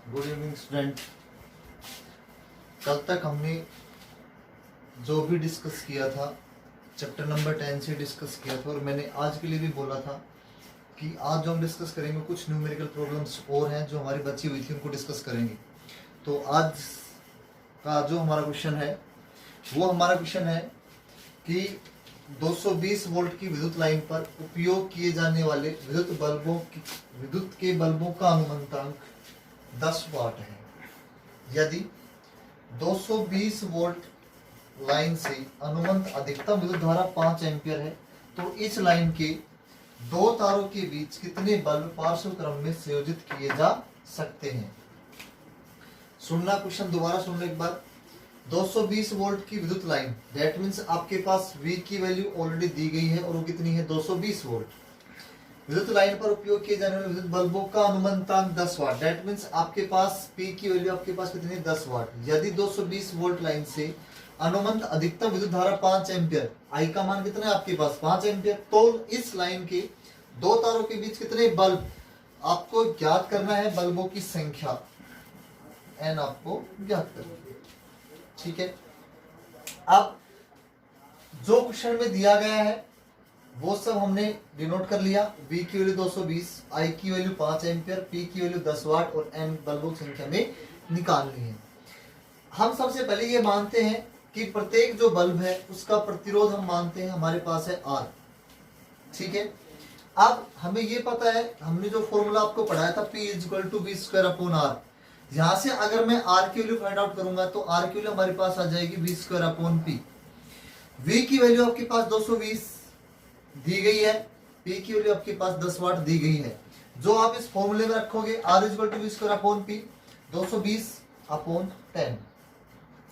Good evening student. कल तक हमने जो भी डिस्कस किया था चैप्टर नंबर 10 से डिस्कस किया था और मैंने आज के लिए भी बोला था कि आज जो हम डिस्कस करेंगे कुछ न्यूमेरिकल प्रॉब्लम्स और हैं जो हमारी बची हुई थी उनको डिस्कस करेंगे। तो आज का जो हमारा क्वेश्चन है वो हमारा क्वेश्चन है कि 220 वोल्ट की विद्युत लाइन पर उपयोग किए जाने वाले विद्युत के बल्बों का अनुमंतांक 10 वाट है। यदि 220 वोल्ट लाइन से अनुमंत अधिकतम विद्युत धारा 5 एम्पियर है तो इस लाइन के दो तारों के बीच कितने बल्ब पार्श्व क्रम में संयोजित किए जा सकते हैं। सुनना क्वेश्चन दोबारा सुनना एक बार। 220 वोल्ट की विद्युत लाइन, दैट मीन्स आपके पास V की वैल्यू ऑलरेडी दी गई है और वो कितनी है 220 वोल्ट। विद्युत लाइन पर उपयोग किए जाने वाले विद्युत बल्बों का अनुमंतांक 10 वाट, दैट मीन्स आपके पास P की वैल्यू आपके पास कितनी है 10 वाट। यदि 220 वोल्ट लाइन से अनुमंत अधिकतम विद्युत धारा 5 एम्पियर, I का मान कितना है आपके पास 5 एम्पियर, तो इस लाइन के दो तारों के बीच कितने बल्ब आपको ज्ञात करना है, बल्बों की संख्या N आपको ज्ञात करना है। ठीक है, अब जो क्वेश्चन में दिया गया है वो सब हमने डिनोट कर लिया। V की वैल्यू 220, I की वैल्यू 5 एम्पियर, P की वैल्यू 10 वाट और N बल्बों की संख्या में निकालनी है। हम सबसे पहले ये मानते हैं कि प्रत्येक जो बल्ब है उसका प्रतिरोध हम मानते हैं हमारे पास है R। ठीक है, अब हमें ये पता है, हमने जो फॉर्मूला आपको पढ़ाया था P = V²/R, यहां से अगर मैं R की वैल्यू फाइंड आउट करूंगा तो R की वैल्यू हमारे पास आ जाएगी V²/P। V की वैल्यू आपके पास 220 दी गई है, P की वैल्यू आपके पास 10 वाट दी गई है। जो आप इस फॉर्मूले में रखोगे R = V²/P 220/10,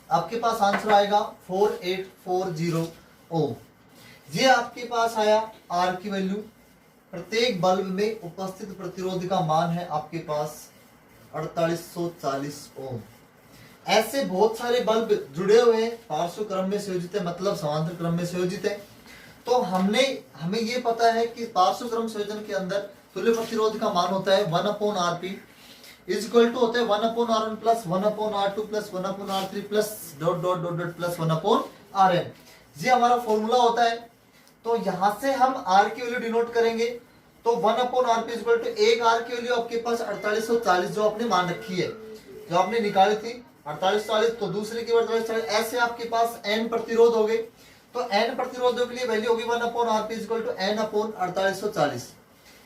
आपके पास आंसर आएगा 4840 ओम। ये आपके पास आया R की वैल्यू। प्रत्येक बल्ब में उपस्थित प्रतिरोध का मान है आपके पास 4840 ओम। ऐसे बहुत सारे बल्ब जुड़े हुए हैं, पार्श्व क्रम में संयोजित है, मतलब समांतर क्रम में संयोजित है। तो हमें ये पता है कि पार्श्व क्रम संयोजन के अंदर तुल्य प्रतिरोध का मान होता है 1/Rp इक्वल टू होता है 1/R1 plus 1/R2 plus 1/R3 plus ... plus 1/Rn। ये हमारा फॉर्मूला होता है। तो यहां से हम R की वैल्यू डिनोट करेंगे तो 1/Rp इक्वल टू एक R की वैल्यू आपके पास 4840 जो आपने मान रखी है, जो आपने निकाली थी 4840, तो दूसरे की 4840, ऐसे आपके पास N प्रतिरोध हो गए। तो N प्रतिरोधों के लिए वैल्यू होगी 1/Rp इक्वल टू N/4840।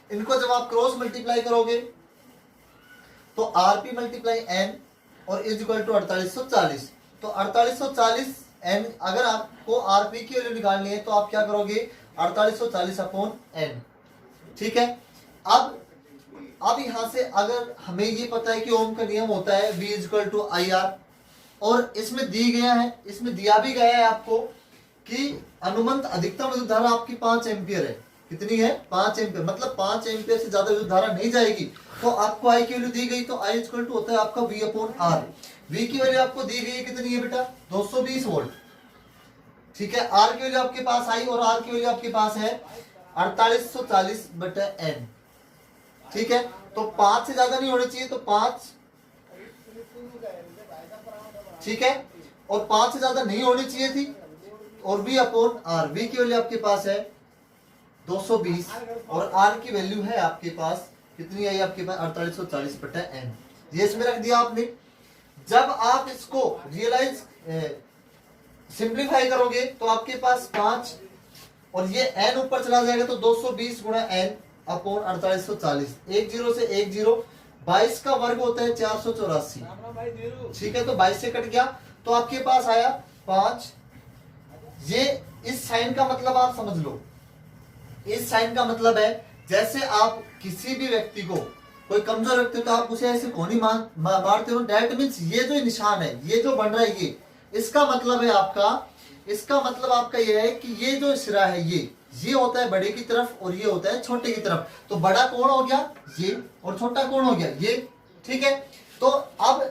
इनको जब आप क्रॉस मल्टीप्लाई करोगे तो Rp × N और इज इक्वल टू 4840। तो 4840 N, अगर आपको Rp की वैल्यू निकालनी है तो आप क्या करोगे 4840/N। ठीक है, अब यहां से अगर हमें ये पता है कि ओम का नियम होता है V = IR, और इसमें दिया भी गया है आपको कि अनुमंत अधिकतम विद्युत धारा आपकी 5 एम्पियर है। कितनी है 5 एम्पियर, मतलब 5 एम्पियर से ज्यादा विद्युत धारा नहीं जाएगी। तो आपको I की वैल्यू दी गई तो I = होता है आपका V/R। V की वैल्यू आपको दी गई है कितनी है बेटा 220 वोल्ट। ठीक है, R की वैल्यू आपके पास आई और R की वैल्यू आपके पास है 4840/N। ठीक है, तो 5 से ज्यादा नहीं होनी चाहिए, तो 5, ठीक है, और 5 से ज्यादा नहीं होनी चाहिए थी, और V/R। V की वैल्यू आपके पास है 220 और R की वैल्यू है आपके पास कितनी आई आपके पास 4840/N। ये इसमें रख दिया आपने। जब आप इसको रियलाइज सिंप्लीफाई करोगे तो आपके पास 5 और ये N ऊपर चला जाएगा तो 220 × N/4840, 10 से 10, 22 का वर्ग होता है 484। ठीक है, तो 22 से कट गया तो आपके पास आया 5। ये इस साइन का मतलब आप समझ लो, इस साइन का मतलब है जैसे आप किसी भी व्यक्ति को, कोई कमजोर व्यक्ति तो आप उसे ऐसे कोनी मारते हो, दैट मींस ये जो निशान है, ये जो बन रहा है, ये इसका मतलब है आपका ये है कि ये जो सिरा है ये होता है बड़े की तरफ और ये होता है छोटे की तरफ। तो बड़ा कौन हो गया ये और छोटा कौन हो गया ये। ठीक है, तो अब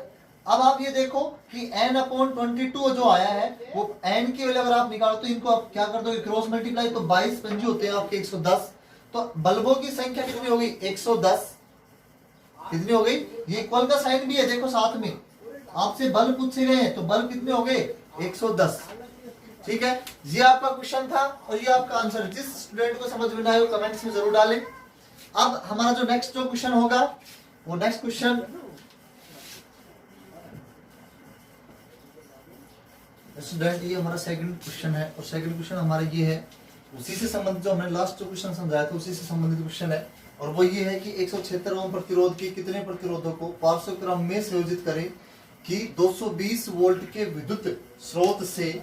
आप ये देखो कि N/22 जो आया है वो N की वैल्यू अगर आप निकालो तो इनको आप क्या कर दोगे क्रॉस मल्टीप्लाई, तो 22 पंजे होते हैं आपके 110। तो बल्बों की संख्या कितनी होगी 110। कितनी हो गई? ये इक्वल का साइन भी है, देखो साथ में आपसे बल पूछे गए हैं तो बल कितने हो गए? 110। ठीक है, ये आपका क्वेश्चन था और ये आपका आंसर। जिस स्टूडेंट को समझ में ना आए वो कमेंट्स में जरूर डालें। अब हमारा जो नेक्स्ट जो क्वेश्चन होगा वो नेक्स्ट क्वेश्चन स्टूडेंट, ये हमारा सेकंड क्वेश्चन है और सेकंड क्वेश्चन हमारा ये है, उसी से संबंधित जो हमने लास्ट जो क्वेश्चन समझाया था उसी से संबंधित क्वेश्चन है। और वो ये है कि 176 ओम प्रतिरोध की कितने प्रतिरोधों को पार्श्वक्रम में संयोजित करें कि 220 वोल्ट के विद्युत स्रोत से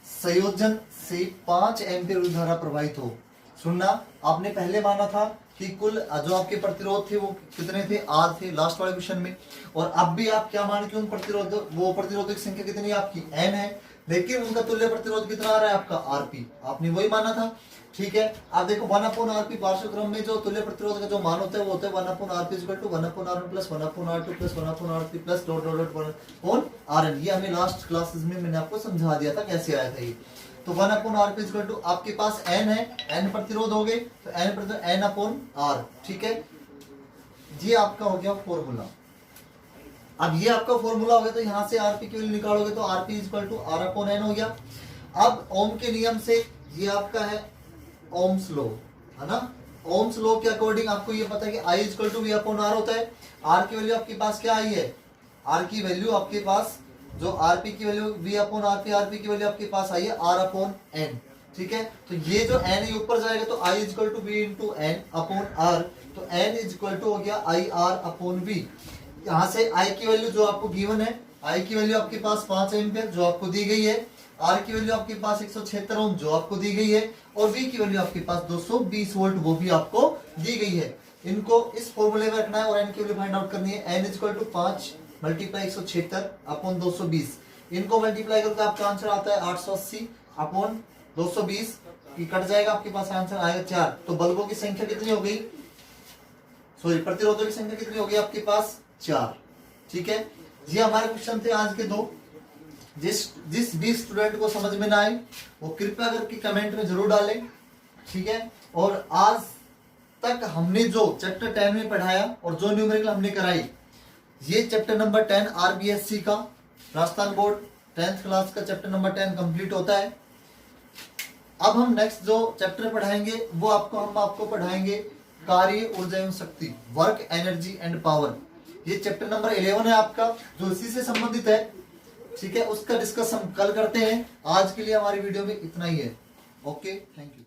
संयोजन से 5 एम्पीयर विद्युत धारा प्रवाहित हो। सुनना, आपने पहले माना था कि कुल जो आपके प्रतिरोध थे वो कितने थे? आर थे लास्ट वाले क्वेश्चन में। और अब भी आप क्या मान के उन प्रतिरोधों की संख्या कितनी है आपकी? एन है, लेकिन उनका तुल्य प्रतिरोध कितना आ रहा है आपका? आरपी। आपने वही माना था। ठीक है, आप देखो 1/RP पार्श्वक्रम में जो तुल्य प्रतिरोध का जो मान होता है वो होता है 1/RP = 1/R1 + 1/R2 + 1/R3 + dot dot dot 1/Rn। ये हमें लास्ट क्लासेस में मैंने आपको समझा दिया था कैसे आया था ये। तो 1/RP = आपके पास n है, n प्रतिरोध हो गए तो n प्रतिरोध n/R। ठीक है, ये आपका हो गया फॉर्मूला। अब ये आपका फॉर्मूला हो गया तो यहाँ से आरपी की वैल्यू निकालोगे तो आरपी = R/N हो गया। अब ओम के नियम से ये आपका है ओम्स लॉ, है ना। ओम्स लॉ के अकॉर्डिंग आपको ये पता है कि I = V/R होता है। R की वैल्यू आपके पास क्या आई है? R की वैल्यू आपके पास जो RP की वैल्यू V/RP, RP की वैल्यू आपके पास आई है R/N। ठीक है, तो ये जो n है ऊपर जाएगा तो I = V × N/R, तो n = हो गया IR/V। यहाँ से I की वैल्यू जो आपको गिवन है, I की वैल्यू आपके पास 5 एम्पीयर जो आपको दी गई है, R की वैल्यू आपके पास 176 ओम जो आपको दी गई है, और V की वैल्यू आपके पास 220 वोल्ट वो भी आपको दी गई है। इनको इस फॉर्मूले में रखना है और n की वैल्यू फाइंड आउट करनी है। n = 5 × 176/220। इनको मल्टीप्लाई करके आपका आंसर आता है 880/220 की कट जाएगा, आपके पास आंसर आएगा 4। तो बल्बों की संख्या कितनी हो गई? सॉरी, प्रतिरोधों की संख्या कितनी हो गई आपके पास? 4। ठीक है, ये हमारे क्वेश्चन थे आज के 2। जिस भी स्टूडेंट को समझ में ना आए वो कृपया करके कमेंट में जरूर डालें। ठीक है, और आज तक हमने जो चैप्टर 10 में पढ़ाया और जो न्यूमेरिकल हमने कराई, ये चैप्टर नंबर 10 RBSC का राजस्थान बोर्ड 10th क्लास का चैप्टर नंबर 10 कंप्लीट होता है। अब हम नेक्स्ट जो चैप्टर पढ़ाएंगे वो हम आपको पढ़ाएंगे कार्य, ऊर्जा एवं शक्ति, वर्क, एनर्जी एंड पावर। ये चैप्टर नंबर 11 है आपका जो इसी से संबंधित है। ठीक है, उसका डिस्कस हम कल करते हैं। आज के लिए हमारी वीडियो में इतना ही है। Okay, thank you.